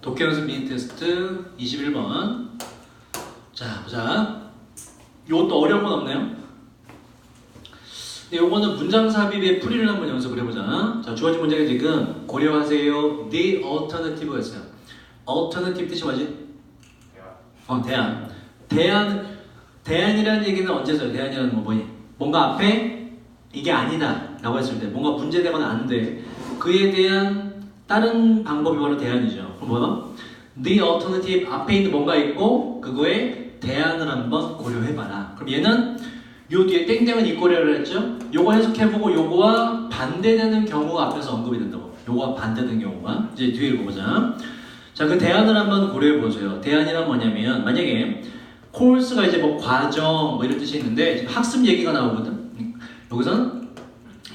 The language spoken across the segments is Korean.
독해 연습 미니 테스트 21번. 자, 보자. 이것도 어려운 건 없네요. 네, 요거는 문장 삽입의 풀이를 한번 연습을 해보자. 자, 주어진 문장에 지금 고려하세요. The alternative가 있어요. alternative 뜻이 뭐지? 대안. 대안이라는 얘기는 언제 써요? 대안이라는 거 뭐니? 뭔가 앞에 이게 아니다 라고 했을 때, 뭔가 문제되거나 안 돼. 그에 대한 다른 방법이 바로 대안이죠. 그럼 뭐야? The alternative 앞에 있는 뭔가 있고 그거에 대안을 한번 고려해봐라. 그럼 얘는 요 뒤에 땡땡은 이꼬리를 했죠? 요거 해석해보고 요거와 반대되는 경우가 앞에서 언급이 된다고. 요거와 반대되는 경우가. 이제 뒤에 읽어보자. 자, 그 대안을 한번 고려해보세요. 대안이란 뭐냐면, 만약에 코र्스가 이제 뭐 과정 뭐 이런 뜻이 있는데 지금 학습 얘기가 나오거든. 여기서는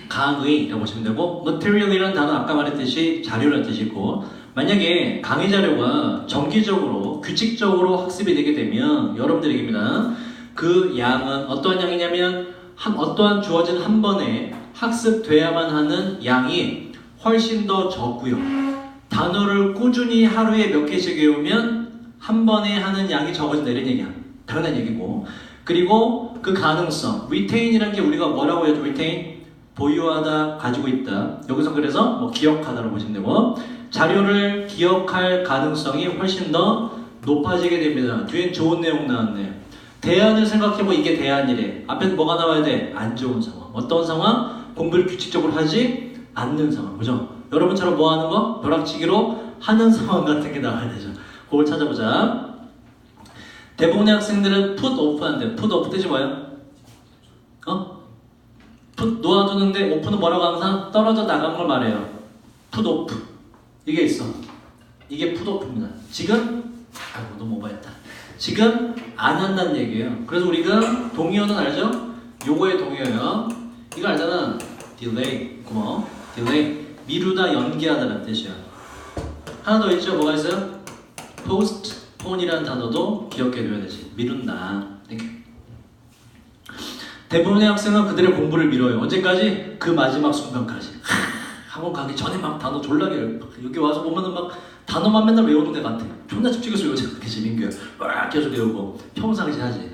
강의라고 보시면 되고, material이라는 단어 아까 말했듯이 자료라는 뜻이고, 만약에 강의 자료가 정기적으로 규칙적으로 학습이 되게 되면 여러분들에게입니다. 그 양은 어떠한 양이냐면 어떠한 주어진 한 번에 학습돼야만 하는 양이 훨씬 더 적고요. 단어를 꾸준히 하루에 몇 개씩 외우면 한 번에 하는 양이 적어진다 이런 얘기야. 당연한 얘기고. 그리고 그 가능성, retain이라는 게 우리가 뭐라고 해야죠? retain? 보유하다, 가지고 있다. 여기서 그래서 뭐 기억하다로 보시면 되고, 자료를 기억할 가능성이 훨씬 더 높아지게 됩니다. 뒤엔 좋은 내용 나왔네요. 대안을 생각해보면 이게 대안이래. 앞에 뭐가 나와야 돼? 안 좋은 상황. 어떤 상황? 공부를 규칙적으로 하지 않는 상황. 그죠? 여러분처럼 뭐 하는 거? 벼락치기로 하는 상황 같은 게 나와야 되죠. 그걸 찾아보자. 대부분의 학생들은 put off 한대. put off 뜻이 뭐예요? put 놓아두는데 off는 뭐라고 항상 떨어져 나간 걸 말해요. put off. 이게 있어. 이게 put off입니다. 지금? 아이고 너무 오버했다. 지금 안 한다는 얘기예요. 그래서 우리가 동의어는 알죠? 요거의 동의어요. 이거 알잖아. delay. 고마워. delay. 미루다, 연기하다라는 뜻이야. 하나 더 있죠? 뭐가 있어요? postpone이라는 단어도 기억해둬야 되지. 미룬다. 이렇게. 대부분의 학생은 그들의 공부를 미뤄요. 언제까지? 그 마지막 순간까지. 학원 가기 전에 막 단어 졸라게 여기 와서 보면은 막 단어만 맨날 외우는 애 같아. 존나 집중해서 외우잖아. 그치, 민규야. 막 계속 외우고 평상시 하지.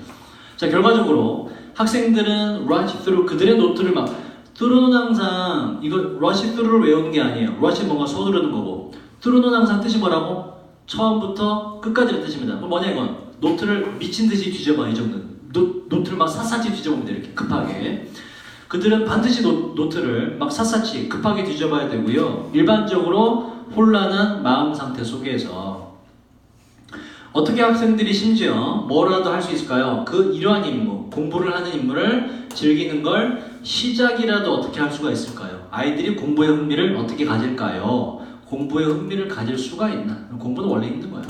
자, 결과적으로 학생들은 rush through 그들의 노트를 막 through는 항상 이거 rush through를 외우는 게 아니에요. rush 뭔가 서두르는 거고, through는 항상 뜻이 뭐라고? 처음부터 끝까지의 뜻입니다. 그럼 뭐냐 이건? 노트를 미친 듯이 뒤져봐. 이 정도는. 노트를 막 샅샅이 뒤져봅니다. 이렇게 급하게. 그들은 반드시 노트를 막 샅샅이 급하게 뒤져봐야 되고요. 일반적으로 혼란한 마음 상태 속에서 어떻게 학생들이 심지어 뭐라도 할 수 있을까요? 그 이러한 임무, 공부를 하는 임무를 즐기는 걸 시작이라도 어떻게 할 수가 있을까요? 아이들이 공부에 흥미를 어떻게 가질까요? 공부에 흥미를 가질 수가 있나? 공부는 원래 힘든 거예요.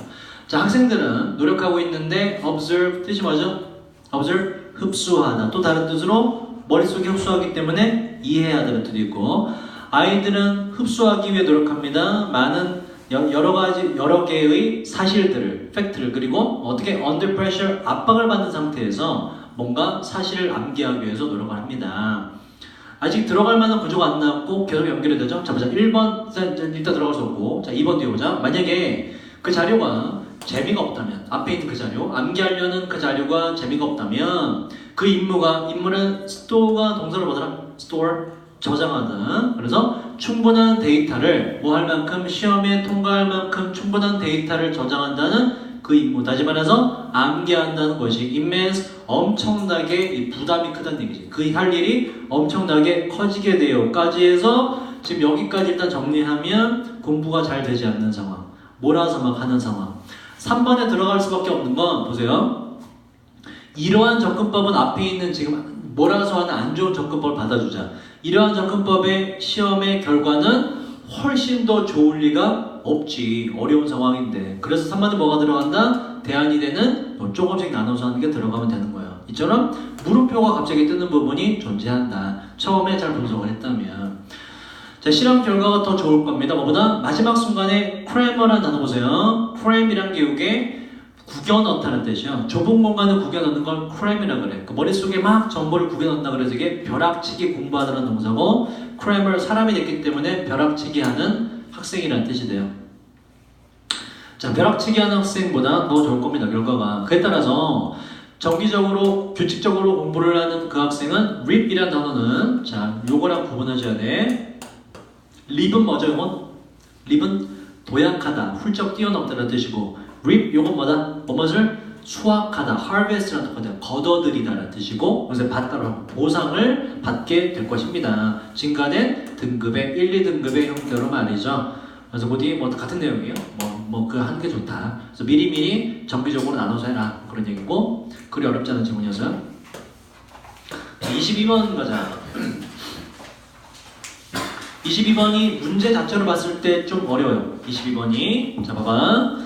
자, 학생들은 노력하고 있는데 observe 뜻이 뭐죠? observe 흡수하다. 또 다른 뜻으로 머릿속에 흡수하기 때문에 이해하다는 뜻도 있고, 아이들은 흡수하기 위해 노력합니다. 많은 여러 개의 사실들을, 팩트를, 그리고 어떻게 under pressure 압박을 받는 상태에서 뭔가 사실을 암기하기 위해서 노력을 합니다. 아직 들어갈 만한 구조가 안 나왔고 계속 연결이 되죠. 자, 보자. 1번 일단 들어갈 수 없고, 자 2번 뒤에 보자. 만약에 그 자료가 재미가 없다면, 앞에 있는 그 자료, 암기하려는 그 자료가 재미가 없다면 그 임무는 store가 동사로 뭐더라? store, 저장하다. 그래서 충분한 데이터를 뭐 할 만큼, 시험에 통과할 만큼 충분한 데이터를 저장한다는 그 임무. 다시 말해서 암기한다는 것이 immense, 엄청나게 부담이 크다는 얘기지. 그 할 일이 엄청나게 커지게 돼요까지 해서 지금 여기까지 일단 정리하면 공부가 잘 되지 않는 상황, 몰아서 막 하는 상황. 3번에 들어갈 수밖에 없는 건 보세요. 이러한 접근법은 앞에 있는 지금 몰아서 하는 안 좋은 접근법을 받아주자. 이러한 접근법의 시험의 결과는 훨씬 더 좋을 리가 없지. 어려운 상황인데. 그래서 3번에 뭐가 들어간다? 대안이 되는 조금씩 나눠서 하는 게 들어가면 되는 거예요. 이처럼 물음표가 갑자기 뜨는 부분이 존재한다. 처음에 잘 분석을 했다면. 자, 실험 결과가 더 좋을 겁니다. 뭐보다 마지막 순간에 cram이라는 단어 보세요. cram이란 게 이게 구겨 넣다는 뜻이요. 좁은 공간을 구겨 넣는 걸 cram이라 그래. 그 머릿속에 막 정보를 구겨 넣는다 그래서 이게 벼락치기 공부하다는 동사고, cram을 사람이 됐기 때문에 벼락치기 하는 학생이라는 뜻이 돼요. 자, 벼락치기 하는 학생보다 더 좋을 겁니다, 결과가. 그에 따라서 정기적으로, 규칙적으로 공부를 하는 그 학생은 RIP이라는 단어는 자, 요거랑 구분하셔야 돼. RIP은 뭐죠, 이건? RIP은 도약하다, 훌쩍 뛰어넘다라는 뜻이고 RIP, 요건 뭐다? 뭐뭇을 수확하다, harvest라는 뜻이거든요. 걷어들이다라는 뜻이고 그래서 받다로 보상을 받게 될 것입니다. 증가된 등급의 1, 2등급의 형태로 말이죠. 그래서 어디 뭐 같은 내용이에요. 뭐 그 하는 게 좋다. 그래서 미리미리 정기적으로 나눠서 해라 그런 얘기고 그리 어렵지 않은 질문이었어요. 22번 가자. 22번이 문제 자체로 봤을 때 좀 어려워요. 22번이 자 봐봐.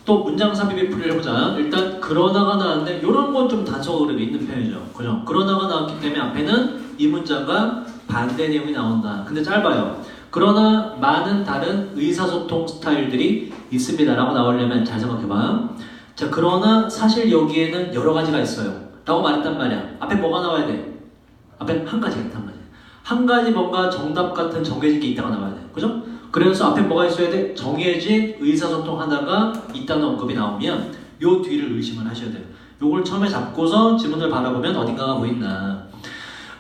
또 문장 삽입의 풀이를 해보자. 일단 그러나가 나왔는데 이런 건 좀 단서가 있는 편이죠. 그죠? 그러나가 나왔기 때문에 앞에는 이 문장과 반대 내용이 나온다. 근데 짧아요. 그러나 많은 다른 의사소통 스타일들이 있습니다 라고 나오려면 잘 생각해봐. 자, 그러나 사실 여기에는 여러 가지가 있어요 라고 말했단 말이야. 앞에 뭐가 나와야 돼? 앞에 한 가지가 있단 말이야. 한 가지 뭔가 정답 같은 정해진 게 있다가 나와야 돼. 그죠? 그래서 앞에 뭐가 있어야 돼? 정해진 의사소통 하나가 있다는 언급이 나오면 요 뒤를 의심을 하셔야 돼요. 요걸 처음에 잡고서 지문을 바라보면 어딘가가 보인다.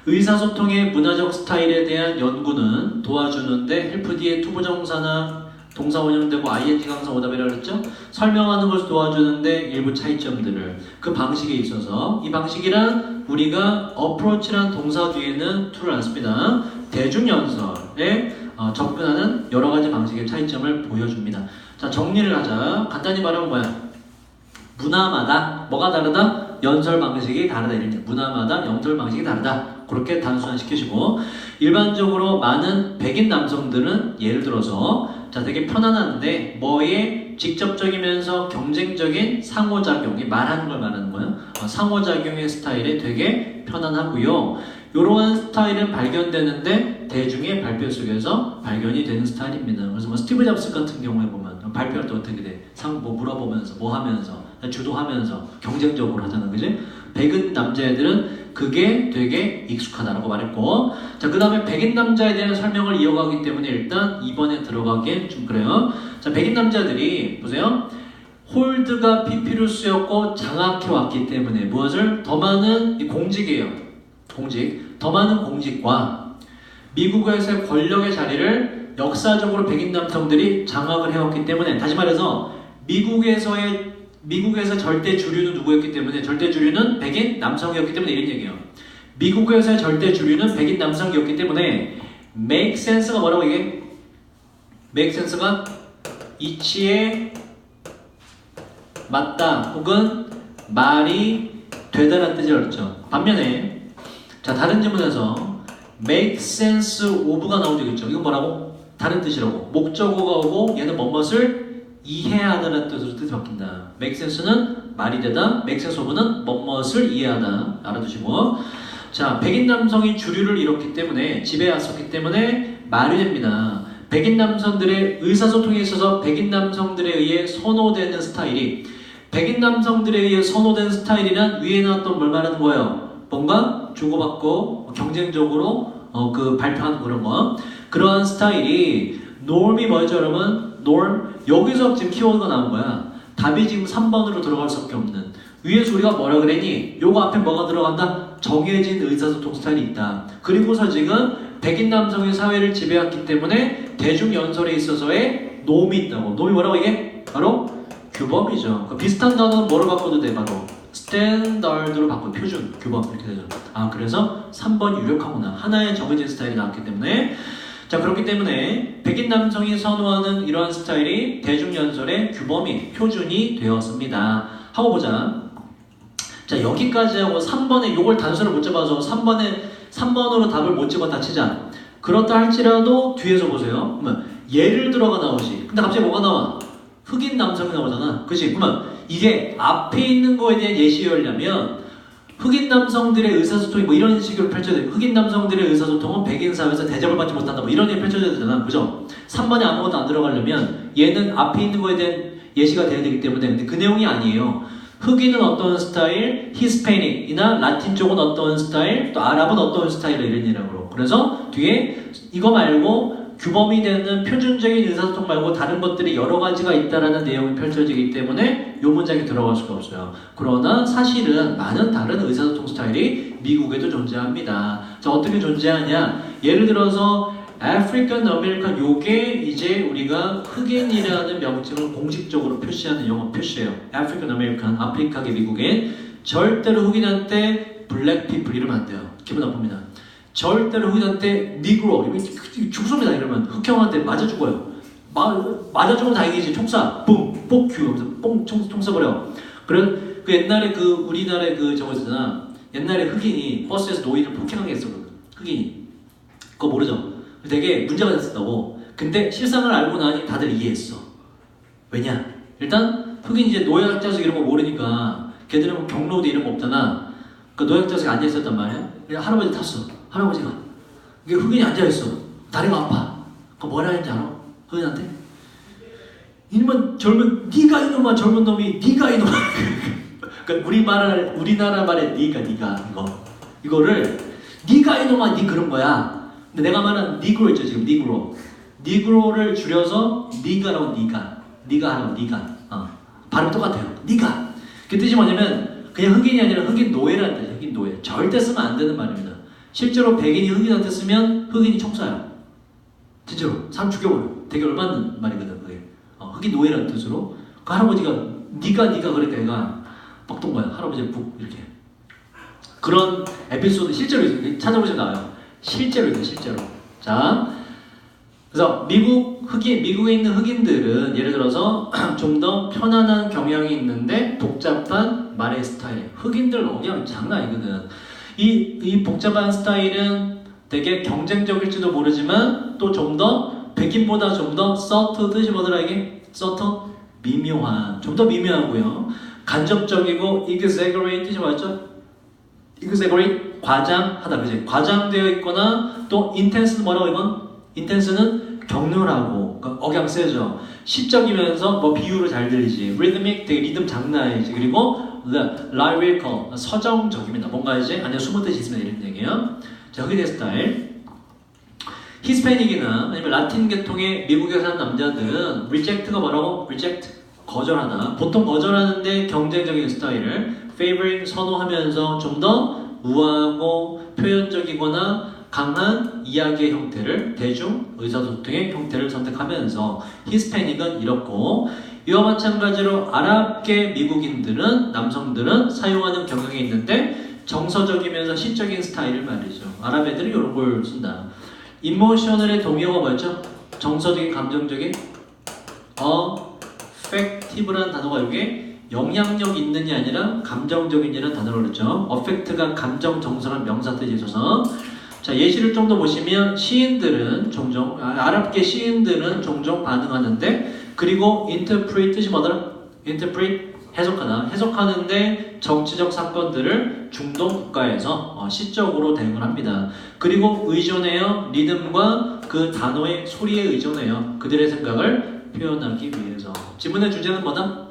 의사소통의 문화적 스타일에 대한 연구는 도와주는데 헬프 뒤에 투부정사나 동사 원형되고 ing 강사 오답이라고 했죠? 설명하는 것을 도와주는데 일부 차이점들을 그 방식에 있어서 이 방식이란 우리가 approach라는 동사 뒤에는 to를 안 씁니다. 대중연설에 접근하는 여러 가지 방식의 차이점을 보여줍니다. 자, 정리를 하자. 간단히 말하면 뭐야? 문화마다 뭐가 다르다? 연설 방식이 다르다. 이런 뜻. 문화마다 연설 방식이 다르다. 그렇게 단순화시키시고 일반적으로 많은 백인 남성들은 예를 들어서 자 되게 편안한데 뭐에 직접적이면서 경쟁적인 상호작용이 말하는 걸 말하는 거예요. 상호작용의 스타일에 되게 편안하고요. 이러한 스타일은 발견되는데 대중의 발표 속에서 발견이 되는 스타일입니다. 그래서 뭐 스티브 잡스 같은 경우에 보면 발표할 때 어떻게 돼? 뭐 물어보면서 뭐 하면서 주도하면서 경쟁적으로 하잖아, 그지? 백인 남자애들은 그게 되게 익숙하다라고 말했고 자, 그 다음에 백인 남자에 대한 설명을 이어가기 때문에 일단 2번에 들어가기엔 좀 그래요. 자, 백인 남자들이 보세요. 홀드가 피피루스였고 장악해 왔기 때문에 무엇을? 더 많은 공직이에요. 공직. 더 많은 공직과 미국에서의 권력의 자리를 역사적으로 백인 남성들이 장악을 해왔기 때문에 다시 말해서 미국에서 절대 주류는 누구였기 때문에 절대 주류는 백인 남성이었기 때문에 이런 얘기예요. 미국에서의 절대 주류는 백인 남성이었기 때문에 make sense가 뭐라고 이게? make sense가 이치에 맞다 혹은 말이 되다라는 뜻을 얻죠. 반면에 자 다른 지문에서 make sense of가 나온 적 있죠. 이건 뭐라고? 다른 뜻이라고. 목적어가 오고 얘는 뭐뭇을 이해하다라는 뜻으로 뜻이 바뀐다. make sense는 말이 되다, make sense of는 뭐뭇을 이해하다. 알아두시고 자 백인 남성이 주류를 이뤘기 때문에 지배했었기 때문에 말이 됩니다. 백인 남성들의 의사소통에 있어서 백인 남성들에 의해 선호되는 스타일이 백인 남성들에 의해 선호된 스타일이란 위에 나왔던 뭘 말하는 거예요? 뭔가 주고받고 경쟁적으로 그 발표하는 그런 거 그러한 스타일이 norm이 뭐였죠 여러분? norm 여기서 지금 키워드가 나온 거야. 답이 지금 3번으로 들어갈 수밖에 없는 위에서 우리가 뭐라 그랬니? 요거 앞에 뭐가 들어간다? 정해진 의사소통 스타일이 있다. 그리고서 지금 백인 남성의 사회를 지배했기 때문에 대중연설에 있어서의 놈이 있다고. 놈이 뭐라고 이게? 바로 규범이죠. 그 비슷한 단어는 뭐로 바꿔도 돼? 바로 스탠다드로 바꿔. 표준, 규범 이렇게 되죠. 아 그래서 3번 유력하구나. 하나의 정해진 스타일이 나왔기 때문에 자 그렇기 때문에 백인 남성이 선호하는 이러한 스타일이 대중연설의 규범이 표준이 되었습니다. 하고 보자. 자 여기까지 하고 3번에 요걸 단서를 못 잡아서 3번으로 답을 못 집었다 치자. 그렇다 할지라도 뒤에서 보세요. 그러면 예를 들어가 나오지. 근데 갑자기 뭐가 나와? 흑인 남성이 나오잖아. 그치? 그러면 이게 앞에 있는 거에 대한 예시였냐면 흑인 남성들의 의사소통이 뭐 이런 식으로 펼쳐야 돼. 흑인 남성들의 의사소통은 백인 사회에서 대접을 받지 못한다. 뭐 이런 게 펼쳐져야 되잖아. 그죠? 3번에 아무것도 안 들어가려면 얘는 앞에 있는 거에 대한 예시가 돼야 되기 때문에 근데 그 내용이 아니에요. 흑인은 어떤 스타일, 히스패닉이나 라틴 쪽은 어떤 스타일, 또 아랍은 어떤 스타일 이런 얘기라고. 그래서 뒤에 이거 말고 규범이 되는 표준적인 의사소통 말고 다른 것들이 여러 가지가 있다라는 내용이 펼쳐지기 때문에 이 문장에 들어갈 수가 없어요. 그러나 사실은 많은 다른 의사소통 스타일이 미국에도 존재합니다. 자, 어떻게 존재하냐? 예를 들어서 African American, 요게 이제 우리가 흑인이라는 명칭을 공식적으로 표시하는 영어 표시예요. African American, 아프리카계 미국인. 절대로 흑인한테 Black people 이러면 안 돼요. 기분 나쁩니다. 절대로 흑인한테 Negro 이러면 죽습니다. 이러면 흑형한테 맞아 죽어요. 맞아 죽으면 다행이지. 총사, 뿡, 뻑큐, 총 쏴버려. 그래 그 옛날에 그 우리나라에 그 저거 있잖아. 옛날에 흑인이 버스에서 노인을 폭행하게 했었거든. 흑인이. 그거 모르죠? 되게 문제가 됐었다고. 근데 실상을 알고 나니 다들 이해했어. 왜냐? 일단 흑인 이제 노약자석 이런 거 모르니까 걔들은 뭐 경로도 이런 거 없잖아. 그 노약자석에 앉아있었단 말이야. 그냥 할아버지 탔어. 할아버지가. 이게 흑인이 앉아있어. 다리가 아파. 그거 뭐라 했는지 알아? 흑인한테? 이놈은 젊은, 니가 이놈아 젊은 놈이 니가 이놈아. 그러니까 우리나라 말에 니가 이거를 니가 이놈아 니 그런 거야. 근데 내가 말한 니그로 있죠 지금 니그로를 줄여서 니가라고 니가 하라고 니가. 발음 똑같아요. 니가. 그 뜻이 뭐냐면 그냥 흑인이 아니라 흑인 노예라는 뜻이에요. 흑인 노예. 절대 쓰면 안 되는 말입니다. 실제로 백인이 흑인한테 쓰면 흑인이 총쏴요. 진짜로 사람 죽여버려. 되게 열받는 말이거든 그게. 흑인 노예라는 뜻으로. 그 할아버지가 니가 그러니까 얘가 빡동 거야. 할아버지를 푹 이렇게. 그런 에피소드 실제로 있어요. 찾아보시면 나와요. 실제로 있어요. 실제로. 자, 그래서 미국에 있는 흑인들은 예를 들어서 좀 더 편안한 경향이 있는데 복잡한 말의 스타일. 흑인들 그냥 장난 아니거든. 이 복잡한 스타일은 되게 경쟁적일지도 모르지만 또 좀 더 백인보다 좀 더 서트 뜻이 뭐더라 이게? 서트? 미묘한. 좀 더 미묘하고요. 간접적이고 exaggerate 뜻이 뭐였죠? exaggerate 과장하다. 그지? 과장되어 있거나 또 intense는 뭐라고 이건? intense는 격렬하고 그러니까 억양 세죠. 시적이면서 뭐 비유로 잘 들리지. rhythmic 되게 리듬 장난 아니지. 그리고 lyrical 서정적입니다. 뭔가 이제 안에 숨은 뜻이 있으면 이런 얘기예요. 자, 흑인의 스타일. 히스패닉이나 아니면 라틴 계통의 미국에 사는 남자들은 reject가 뭐라고? reject 거절하다. 보통 거절하는데 경쟁적인 스타일을 favoring 선호하면서 좀 더 우아하고 표현적이거나 강한 이야기의 형태를 대중 의사소통의 형태를 선택하면서 히스패닉은 이렇고 이와 마찬가지로 아랍계 미국인들은 남성들은 사용하는 경향이 있는데 정서적이면서 시적인 스타일을 말이죠. 아랍 애들은 이런 걸 쓴다. 이모셔널의 동의어가 뭐였죠? 정서적인 감정적인 affective라는 단어가 이게 영향력 있는이 아니라 감정적인이라는 단어로 그랬죠. affect가 감정, 정서란 명사 뜻이 있어서 자, 예시를 좀 더 보시면 시인들은 종종 아랍계 시인들은 종종 반응하는데 그리고 interpret 뜻이 뭐더라? interpret 해석하다. 해석하는데 정치적 사건들을 중동 국가에서 시적으로 대응을 합니다. 그리고 의존해요. 리듬과 그 단어의 소리에 의존해요. 그들의 생각을 표현하기 위해서. 지문의 주제는 뭐다?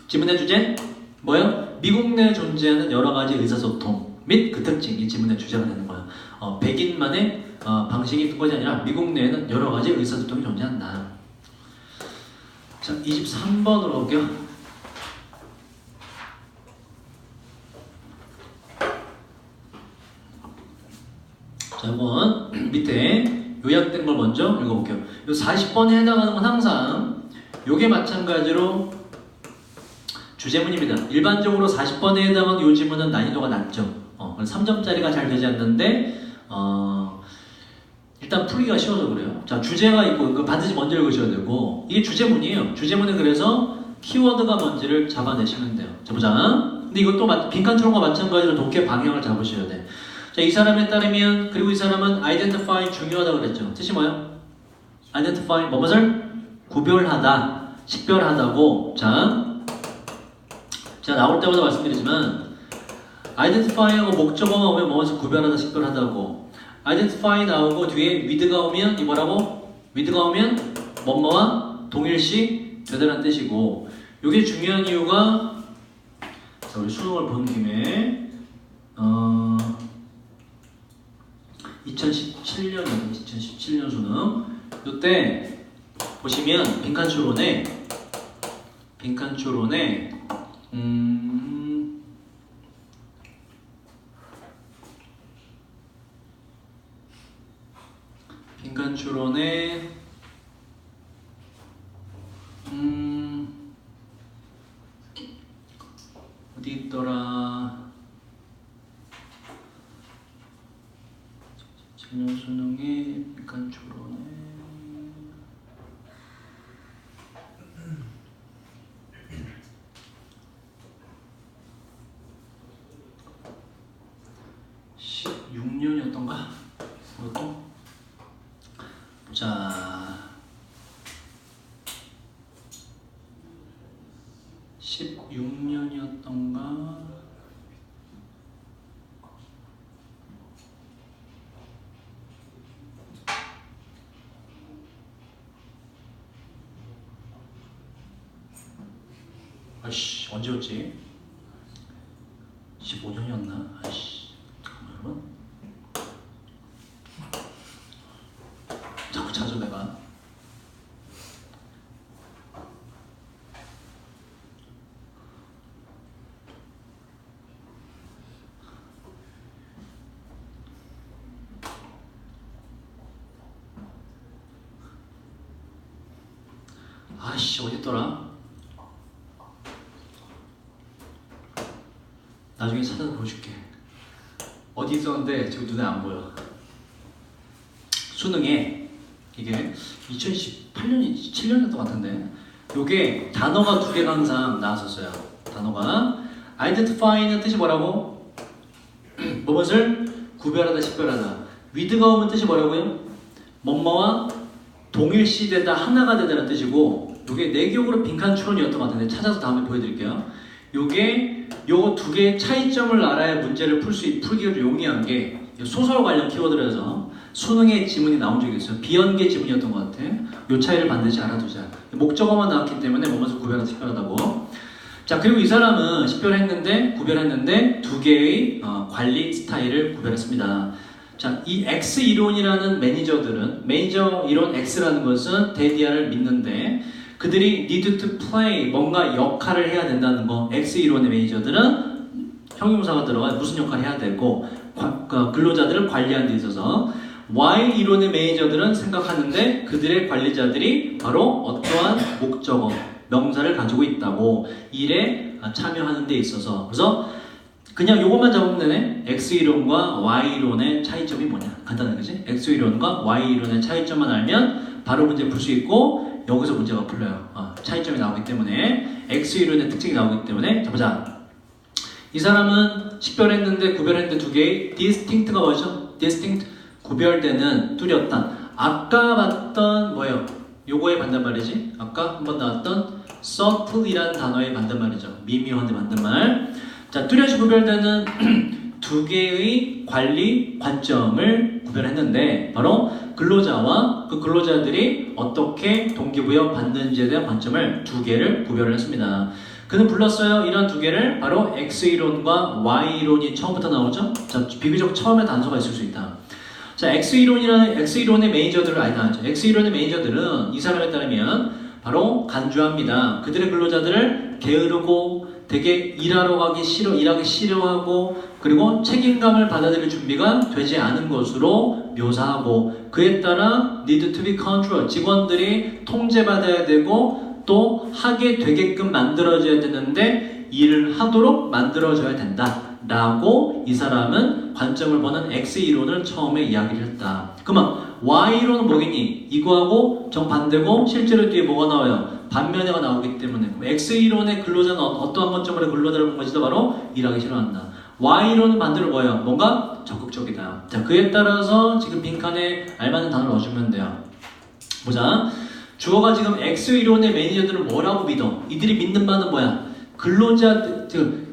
지문의 주제? 뭐요? 미국 내에 존재하는 여러 가지 의사소통 및 그 특징이 지문의 주제가 되는 거야. 백인만의 방식이 있는 것이 아니라 미국 내에는 여러 가지 의사소통이 존재한다. 자, 23번으로 볼게요. 자, 이건 밑에 요약된 걸 먼저 읽어볼게요. 요 40번에 해당하는 건 항상 요게 마찬가지로 주제문입니다. 일반적으로 40번에 해당하는 요 지문은 난이도가 낮죠. 3점짜리가 잘 되지 않는데 일단 풀기가 쉬워서 그래요. 자, 주제가 있고 이거 반드시 먼저 읽으셔야 되고 이게 주제문이에요. 주제문은 그래서 키워드가 뭔지를 잡아내시면 돼요. 자, 보자. 근데 이것도 빈칸처럼과 마찬가지로 독해 방향을 잡으셔야 돼. 자, 이 사람에 따르면 그리고 이 사람은 identify 중요하다고 그랬죠. 뜻이 뭐예요? identify 뭐뭇을? 구별하다, 식별하다고. 자, 나올 때마다 말씀드리지만 identify하고 목적어가 오면 뭐뭇을 구별하다, 식별하다고. identify 나오고 뒤에 with가 오면 이 뭐라고? with가 오면 뭐뭐와 동일시 되다라는 뜻이고 이게 중요한 이유가 자, 우리 수능을 본 김에 2017년이요. 2017년 수능. 이때 보시면 빈칸 추론에 빈칸 추론에 어디 있더라? 작년 수능에 빈칸 추론에 16년이었던가? 그것도? 자, 16년이었던가? 아이씨, 언제였지? 15년이었나? 아이씨, 잠깐만. 자꾸 찾아 내가. 아이씨, 어딨더라? 나중에 찾아서 보여줄게. 어디 있었는데 지금 눈에 안 보여. 수능에 이게 2018년이 7년이었던 것 같은데 요게 단어가 두 개가 항상 나왔었어요. 단어가 identify는 뜻이 뭐라고? 무엇을 구별하다, 식별하다. with가 오면 뜻이 뭐라고요? 뭐뭐와 동일시되다, 하나가 되다는 뜻이고 요게 내 기억으로 빈칸 추론이었던 것 같은데 찾아서 다음에 보여드릴게요. 요게 요거 두 개의 차이점을 알아야 문제를 풀기가 좀 용이한 게 소설 관련 키워드라서 수능에 지문이 나온 적이 있어요. 비연계 지문이었던 것 같아. 요 차이를 반드시 알아두자. 목적어만 나왔기 때문에 뭐뭐서 구별하다, 식별하다고. 자, 그리고 이 사람은 구별했는데 두 개의 관리 스타일을 구별했습니다. 자, 이 X 이론이라는 매니저 이론 X라는 것은 데디아를 믿는데 그들이 need to play, 뭔가 역할을 해야 된다는 거. X 이론의 매니저들은 형용사가 들어가 무슨 역할을 해야 되고 근로자들을 관리하는 데 있어서 Y 이론의 매니저들은 생각하는데 그들의 관리자들이 바로 어떠한 목적어, 명사를 가지고 있다고 일에 참여하는 데 있어서. 그래서 그냥 요것만 잡으면 되네. X 이론과 Y 이론의 차이점이 뭐냐? 간단해, 그치? X 이론과 Y 이론의 차이점만 알면 바로 문제 풀 수 있고 여기서 문제가 풀려요. 차이점이 나오기 때문에 X 이론의 특징이 나오기 때문에. 자, 보자. 이 사람은 식별했는데 구별했는데 두 개의 distinct가 뭐죠? distinct, 구별되는, 뚜렷한. 아까 봤던 뭐예요? 요거의 반대말이지. 아까 한번 나왔던 subtle이라는 단어의 반대말이죠. 미묘한데 반대말. 자, 뚜렷이 구별되는 두 개의 관리 관점을 구별했는데 바로 근로자와 그 근로자들이 어떻게 동기부여 받는지에 대한 관점을 두 개를 구별을 했습니다. 그는 불렀어요. 이런 두 개를 바로 X이론과 Y이론이 처음부터 나오죠. 자, 비교적 처음에 단서가 있을 수 있다. 자, X이론의 매니저들을 X이론의 매니저들은 이 사람에 따르면 바로 간주합니다. 그들의 근로자들을 게으르고 되게 일하기 싫어하고 그리고 책임감을 받아들일 준비가 되지 않은 것으로 묘사하고 그에 따라 need to be controlled, 직원들이 통제받아야 되고 또 하게 되게끔 만들어져야 되는데 일을 하도록 만들어줘야 된다 라고 이 사람은 관점을 보는 X이론을 처음에 이야기를 했다. 그러면 Y이론은 뭐겠니? 이거하고 정반대고 실제로 뒤에 뭐가 나와요? 반면에가 나오기 때문에 X이론의 근로자는 어떠한 관점으로 근로자를 본 것이다? 바로 일하기 싫어한다. Y이론은 반대로 뭐예요? 뭔가 적극적이다. 자, 그에 따라서 지금 빈칸에 알맞는 단어를 넣어주면 돼요. 보자. 주어가 지금 X이론의 매니저들은 뭐라고 믿어? 이들이 믿는 바는 뭐야?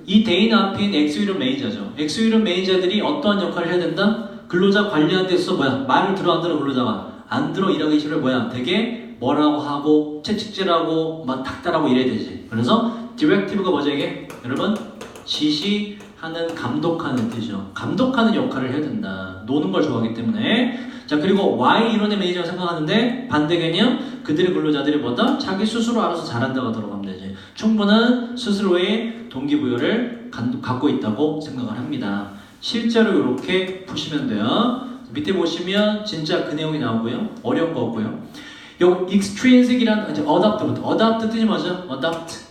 이 대인 앞에 있는 X이론 매니저죠. X이론 매니저들이 어떠한 역할을 해야 된다? 근로자 관리하는 데 있어서 뭐야? 말을 들어 안 들어 근로자가? 안 들어 일하기 싫어 뭐야? 되게 뭐라고 하고 채찍질하고 막 닥달하고 이래야 되지. 그래서 디렉티브가 뭐죠 이게? 여러분 지시하다 하는 감독하는 뜻이죠. 감독하는 역할을 해야 된다. 노는 걸 좋아하기 때문에. 자, 그리고 Y 이론의 매니저가 생각하는데 반대 개념, 그들의 근로자들이 뭐다? 자기 스스로 알아서 잘한다고 들어가면 되지. 충분한 스스로의 동기부여를 갖고 있다고 생각을 합니다. 실제로 이렇게 푸시면 돼요. 밑에 보시면 진짜 그 내용이 나오고요. 어려운 거 없고요. 요 extrinsic이란 이제 adapt부터. adapt 뜻이 뭐죠? adapt.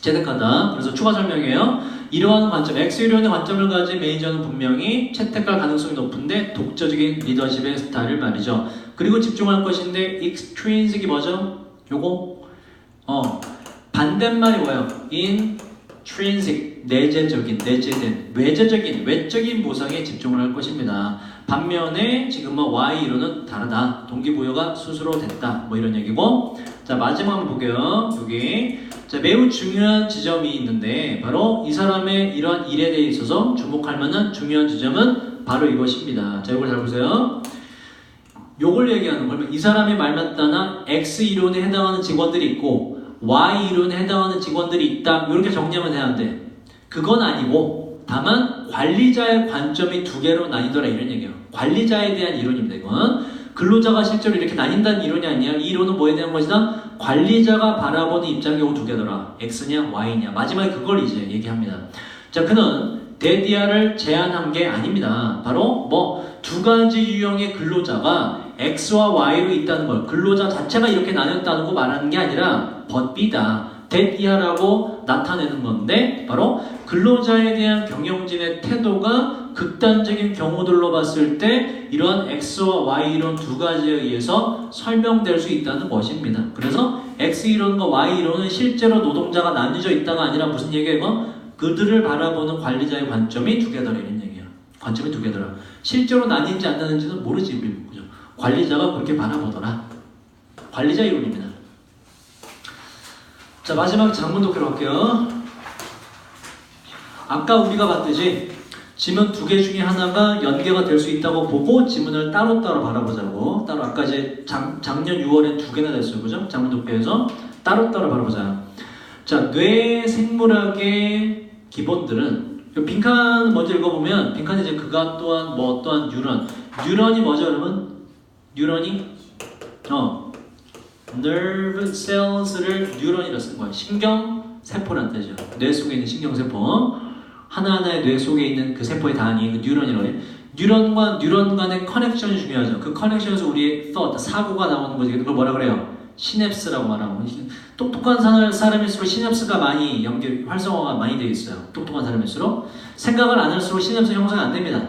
채택하다. 그래서 추가 설명이에요. 이러한 관점, X이론의 관점을 가진 매니저는 분명히 채택할 가능성이 높은데 독자적인 리더십의 스타일을 말이죠. 그리고 집중할 것인데 extrinsic이 뭐죠? 요거 반대말이 뭐예요? intrinsic, 내재적인, 내재된, 외적인 보상에 집중을 할 것입니다. 반면에 지금 Y이론은 다르다. 동기부여가 스스로 됐다. 뭐 이런 얘기고. 자, 마지막 한번 볼게요. 여기. 자, 매우 중요한 지점이 있는데 바로 이 사람의 이러한 일에 대해 있어서 주목할 만한 중요한 지점은 바로 이것입니다. 자, 이걸 잘 보세요. 요걸 얘기하는 거면 이 사람의 말 맞다나 X이론에 해당하는 직원들이 있고 Y이론에 해당하는 직원들이 있다. 이렇게 정리하면 되는데 그건 아니고 다만 관리자의 관점이 두 개로 나뉘더라 이런 얘기예요. 관리자에 대한 이론입니다. 이건 근로자가 실제로 이렇게 나뉜다는 이론이 아니야. 이 이론은 뭐에 대한 것이다? 관리자가 바라보는 입장이 요 두 개더라. X냐 Y냐. 마지막에 그걸 이제 얘기합니다. 자, 그는 데디아를 제안한 게 아닙니다. 바로 두 가지 유형의 근로자가 X와 Y로 있다는 걸 근로자 자체가 이렇게 나뉘었다는 거 말하는 게 아니라 벗비다. 데디아라고 나타내는 건데 바로 근로자에 대한 경영진의 태도가 극단적인 경우들로 봤을 때 이러한 X와 Y 이론 두 가지에 의해서 설명될 수 있다는 것입니다. 그래서 X 이론과 Y 이론은 실제로 노동자가 나뉘어져 있다가 아니라 무슨 얘기예요? 그들을 바라보는 관리자의 관점이 두 개더라 이런 얘기야. 관점이 두 개더라. 실제로 나뉜지 안 나는지는 모르지 우리. 그죠? 관리자가 그렇게 바라보더라. 관리자 이론입니다. 자, 마지막 장문 독해로 할게요. 아까 우리가 봤듯이 지문 두 개 중에 하나가 연계가 될 수 있다고 보고 지문을 따로따로 바라보자고. 따로 아까 이제 작년 6월에 두 개나 됐어요. 그죠? 장문 독해에서 따로따로 바라보자. 자, 뇌 생물학의 기본들은 빈칸 먼저 읽어보면 빈칸이 이제 그가 또한 어떠한 뉴런이 뭐죠 여러분? 뉴런이 nerve cells를 뉴런이라 쓴 거예요. 신경세포란 뜻이죠. 뇌 속에 있는 신경세포. 하나하나의 뇌 속에 있는 그 세포의 단위, 그 뉴런이라고 해요. 뉴런과 뉴런 간의 커넥션이 중요하죠. 그 커넥션에서 우리의 thought, 사고가 나오는 거지. 그걸 뭐라 그래요? 시냅스라고 말하고. 똑똑한 사람일수록 시냅스가 많이 활성화가 많이 되어 있어요. 똑똑한 사람일수록. 생각을 안 할수록 시냅스 형성이 안 됩니다.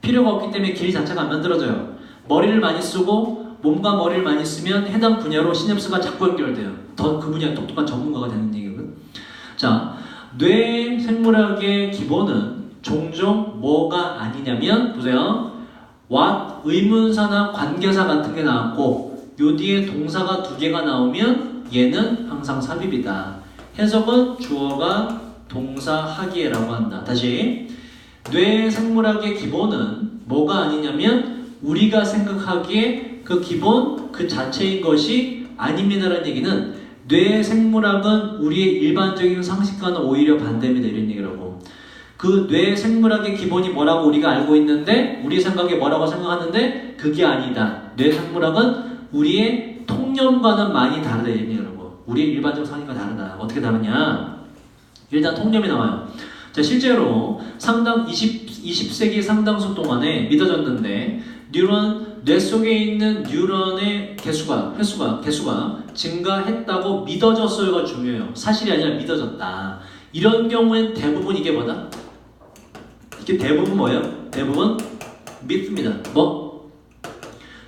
필요가 없기 때문에 길 자체가 안 만들어져요. 머리를 많이 쓰고 몸과 머리를 많이 쓰면 해당 분야로 시냅스가 자꾸 연결돼요. 더 그 분야 똑똑한 전문가가 되는 얘기거든. 자, 뇌 생물학의 기본은 종종 뭐가 아니냐면 보세요. what 의문사나 관계사 같은 게 나왔고 요 뒤에 동사가 두 개가 나오면 얘는 항상 삽입이다. 해석은 주어가 동사 하기에라고 한다. 다시 뇌 생물학의 기본은 뭐가 아니냐면 우리가 생각하기에 그 기본 그 자체인 것이 아닙니다라는 얘기는 뇌 생물학은 우리의 일반적인 상식과는 오히려 반대입니다. 이런 얘기라고. 그 뇌 생물학의 기본이 뭐라고 우리가 알고 있는데 우리 생각에 뭐라고 생각하는데 그게 아니다. 뇌 생물학은 우리의 통념과는 많이 다르다. 이런 얘기라고. 우리의 일반적 상식과 다르다. 어떻게 다르냐? 일단 통념이 나와요. 자, 실제로 상당 20세기 상당수 동안에 믿어졌는데 뇌 속에 있는 뉴런의 횟수가 증가했다고 믿어졌어요가 중요해요. 사실이 아니라 믿어졌다. 이런 경우엔 대부분 이게 뭐다? 이게 대부분 뭐예요? 대부분 믿습니다.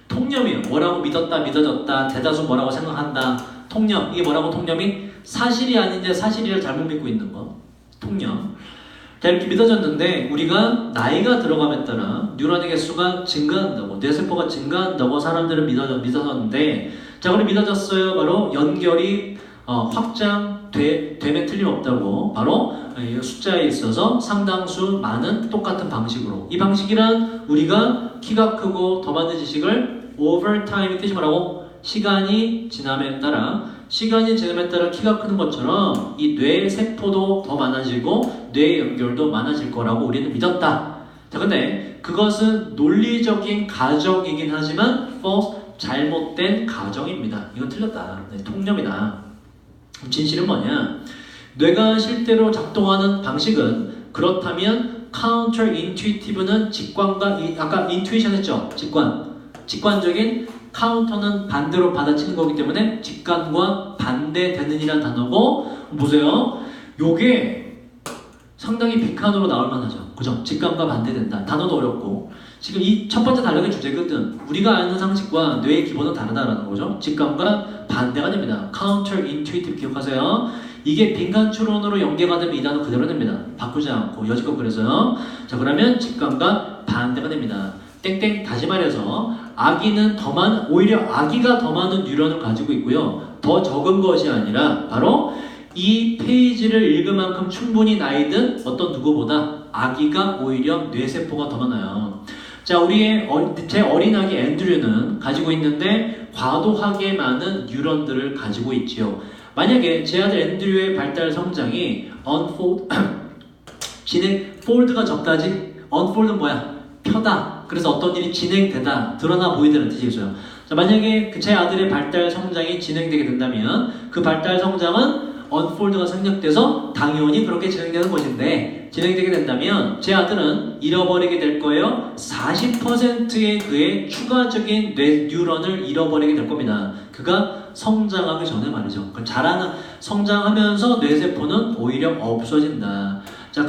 통념이에요. 뭐라고 믿었다, 믿어졌다, 대다수 뭐라고 생각한다. 통념. 이게 뭐라고 통념이? 사실이 아닌데 사실이라 잘못 믿고 있는 거. 통념. 자, 이렇게 믿어졌는데 우리가 나이가 들어감에 따라 뉴런의 개수가 증가한다고, 뇌세포가 증가한다고 사람들은 믿어졌는데 자, 그럼 믿어졌어요. 바로 연결이 확장되면 틀림없다고. 바로 숫자에 있어서 상당수 많은 똑같은 방식으로. 이 방식이란 우리가 키가 크고 더 많은 지식을 over time이 뜻이 뭐라고? 시간이 지남에 따라 키가 크는 것처럼 이 뇌 세포도 더 많아지고 뇌 연결도 많아질 거라고 우리는 믿었다. 자, 근데 그것은 논리적인 가정이긴 하지만 false, 잘못된 가정입니다. 이건 틀렸다. 네, 통념이다. 진실은 뭐냐? 뇌가 실제로 작동하는 방식은 그렇다면 counterintuitive는 직관과 아까 intuition 했죠? 직관적인 카운터는 반대로 받아치는 거기 때문에 직관과 반대되는 이란 단어고 보세요. 요게 상당히 빅한으로 나올 만하죠. 그죠? 직관과 반대된다. 단어도 어렵고 지금 이 첫 번째 단락의 주제거든. 우리가 아는 상식과 뇌의 기본은 다르다라는 거죠. 직관과 반대가 됩니다. counterintuitive 기억하세요. 이게 빈칸 추론으로 연계가 되면 이 단어 그대로 됩니다. 바꾸지 않고 여지껏 그래서요. 자, 그러면 직관과 반대가 됩니다. 땡땡. 다시 말해서 오히려 아기가 더 많은 뉴런을 가지고 있고요. 더 적은 것이 아니라 바로 이 페이지를 읽을 만큼 충분히 나이 든 어떤 누구보다 아기가 오히려 뇌세포가 더 많아요. 자, 제 어린 아기 앤드류는 가지고 있는데 과도하게 많은 뉴런들을 가지고 있지요. 만약에 제 아들 앤드류의 발달 성장이 fold가 적다지? unfold는 뭐야? 펴다. 그래서 어떤 일이 진행되다, 드러나 보이다는 뜻이겠어요. 자, 만약에 제 아들의 발달 성장이 진행되게 된다면 그 발달 성장은 unfold가 생략돼서 당연히 그렇게 진행되는 것인데 진행되게 된다면 제 아들은 잃어버리게 될 거예요. 40%의 그의 추가적인 뉴런을 잃어버리게 될 겁니다. 그가 성장하기 전에 말이죠. 성장하면서 뇌세포는 오히려 없어진다. 자,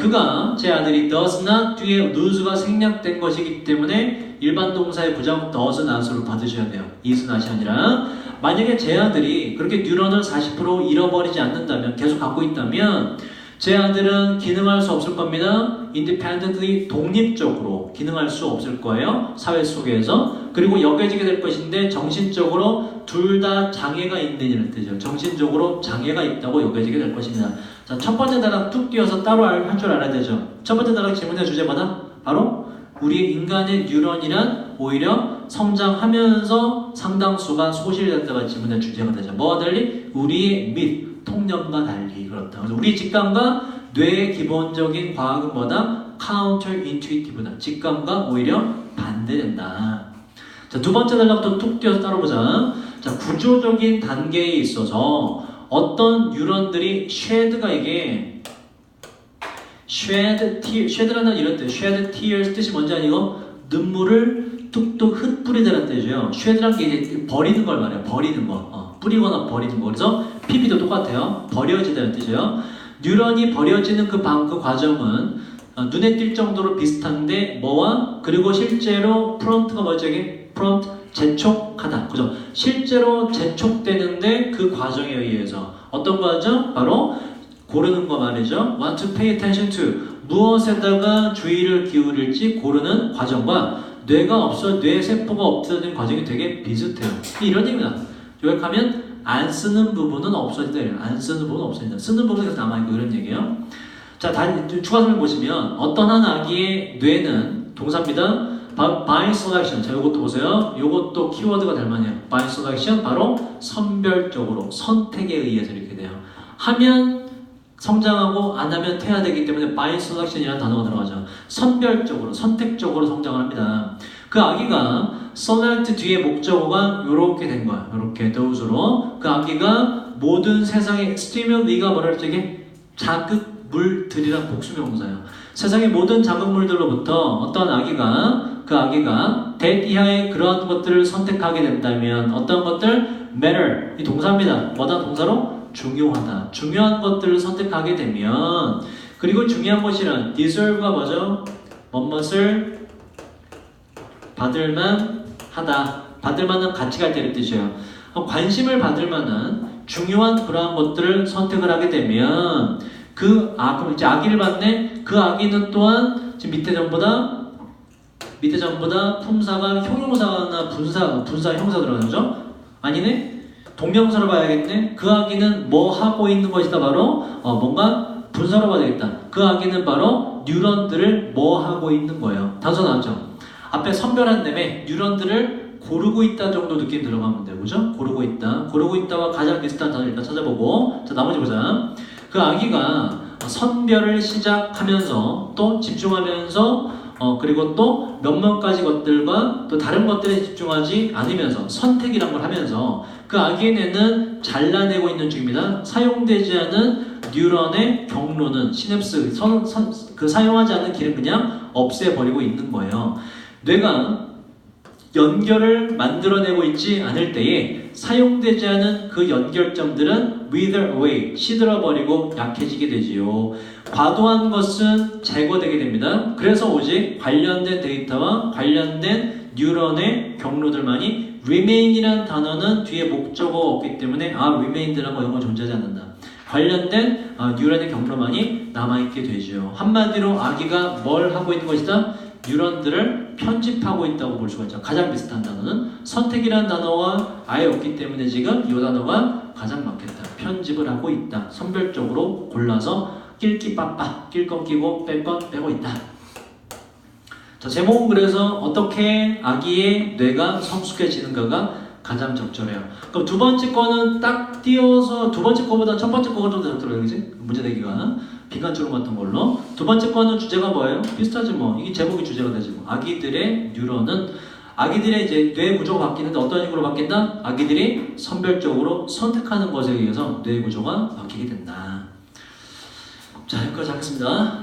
제 아들이 does not 뒤에 lose가 생략된 것이기 때문에 일반 동사의 부정 does not으로 받으셔야 돼요. is not이 아니라 만약에 제 아들이 그렇게 뉴런을 40% 잃어버리지 않는다면 계속 갖고 있다면 제 아들은 기능할 수 없을 겁니다. independently 독립적으로 기능할 수 없을 거예요. 사회 속에서. 그리고 역겨지게 될 것인데 정신적으로 둘 다 장애가 있는 이런 뜻이죠. 정신적으로 장애가 있다고 여겨지게 될 것입니다. 자, 첫 번째 단락 뚝 띄어서 따로 할 줄 알아야 되죠. 첫 번째 단락 질문의 주제마다 바로 우리 인간의 뉴런이란 오히려 성장하면서 상당수가 소실됐다가 질문의 주제가 되죠. 뭐와 달리? 우리의 통념과 달리 그렇다. 그래서 우리 직감과 뇌의 기본적인 과학은 뭐다? counterintuitive다. 직감과 오히려 반대된다. 자, 두 번째 단락부터 툭 띄어서 따라보자. 자, 구조적인 단계에 있어서 어떤 뉴런들이 shed라는 이런 뜻, shed tears 뜻이 뭔지 아니고 눈물을 뚝뚝 흩뿌리다는 뜻이에요. shed라는 게 이제 버리는 걸 말해요. 버리는 거. 뿌리거나 버리는 거. 그래서 pp도 똑같아요. 버려지다는 뜻이에요. 뉴런이 버려지는 그 과정은 눈에 띌 정도로 비슷한데 뭐와 그리고 실제로 프롬프트가 뭐죠? 이게 프롬프트 재촉하다. 그죠? 실제로 재촉되는데 그 과정에 의해서 어떤 과정? 바로 고르는 거 말이죠. Want to pay attention to 무엇에다가 주의를 기울일지 고르는 과정과 뇌세포가 없어지는 과정이 되게 비슷해요. 이런 얘기입니다. 요약하면 안 쓰는 부분은 없어진다. 안 쓰는 부분은 없어진다. 쓰는 부분은 계속 남아있고 이런 얘기예요. 자, 추가 설명 보시면 어떤 한 아기의 뇌는 동사입니다. by selection. 자, 요것도 보세요. 요것도 키워드가 될 만해요. by selection. 바로 선별적으로, 선택에 의해서 이렇게 돼요. 하면 성장하고 안 하면 퇴화되기 때문에 by selection이라는 단어가 들어가죠. 선별적으로, 선택적으로 성장을 합니다. 그 아기가 select 뒤에 목적어가 요렇게 된 거야. 요렇게 those로. 그 아기가 모든 세상의 stimul이가 뭐라 그랬죠? 이게 자극물들이란 복수명사예요. 세상의 모든 자극물들로부터 어떤 그 아기가 that 이하의 그러한 것들을 선택하게 된다면 어떤 것들? matter. 이 동사입니다. 뭐다? 동사로? 중요하다. 중요한 것들을 선택하게 되면 그리고 중요한 것이란 deserve가 뭐죠? 무엇을 받을만 하다. 받을 만한 가치가 있다는 뜻이에요. 관심을 받을 만한 중요한 그러한 것들을 선택을 하게 되면 그럼 이제 아기를 봤네? 그 아기는 또한 지금 밑에 전보다 품사가 형용사나 분사 형사 들어가죠? 아니네? 동명사로 봐야겠네? 그 아기는 뭐 하고 있는 것이다. 바로 뭔가 분사로 봐야 되겠다. 그 아기는 바로 뉴런들을 뭐 하고 있는 거예요. 단서 나왔죠? 앞에 선별한 다음에 뉴런들을 고르고 있다 정도 느낌 들어가면 돼요. 그죠? 고르고 있다. 고르고 있다와 가장 비슷한 단어 일단 찾아보고, 자, 나머지 보자. 그 아기가 선별을 시작하면서 또 집중하면서 그리고 또 몇몇 가지 것들과 또 다른 것들에 집중하지 않으면서 선택이란 걸 하면서 그 아기의 뇌는 잘라내고 있는 중입니다. 사용되지 않은 뉴런의 경로는 시냅스, 그 사용하지 않는 길은 그냥 없애버리고 있는 거예요. 뇌가 연결을 만들어내고 있지 않을 때에 사용되지 않은 그 연결점들은 wither away, 시들어버리고 약해지게 되지요. 과도한 것은 제거되게 됩니다. 그래서 오직 관련된 데이터와 관련된 뉴런의 경로들만이 remain이라는 단어는 뒤에 목적어가 없기 때문에 remain이라는 거 영어 존재하지 않는다. 관련된 뉴런의 경로만이 남아있게 되죠. 한마디로 아기가 뭘 하고 있는 것이다? 뉴런들을 편집하고 있다고 볼 수가 있죠. 가장 비슷한 단어는 선택이라는 단어와 아예 없기 때문에 지금 이 단어가 가장 맞겠다. 편집을 하고 있다. 선별적으로 골라서 낄기 빠빠, 낄 건 끼고 뺄 건 빼고 있다. 자, 제목은 그래서 어떻게 아기의 뇌가 성숙해지는가가 가장 적절해요. 그럼 두 번째 거는 딱 띄어서 두 번째 거보다 첫 번째 거가 좀 더 적절해요. 그지? 문제 내기가. 비관주름 같은 걸로. 두 번째 거는 주제가 뭐예요? 비슷하지 뭐. 이게 제목이 주제가 되지 뭐. 아기들의 뉴런은 아기들의 이제 뇌 구조가 바뀌는데 어떤 식으로 바뀐다? 아기들이 선별적으로 선택하는 것에 의해서 뇌 구조가 바뀌게 된다. 자, 여기까지 하겠습니다.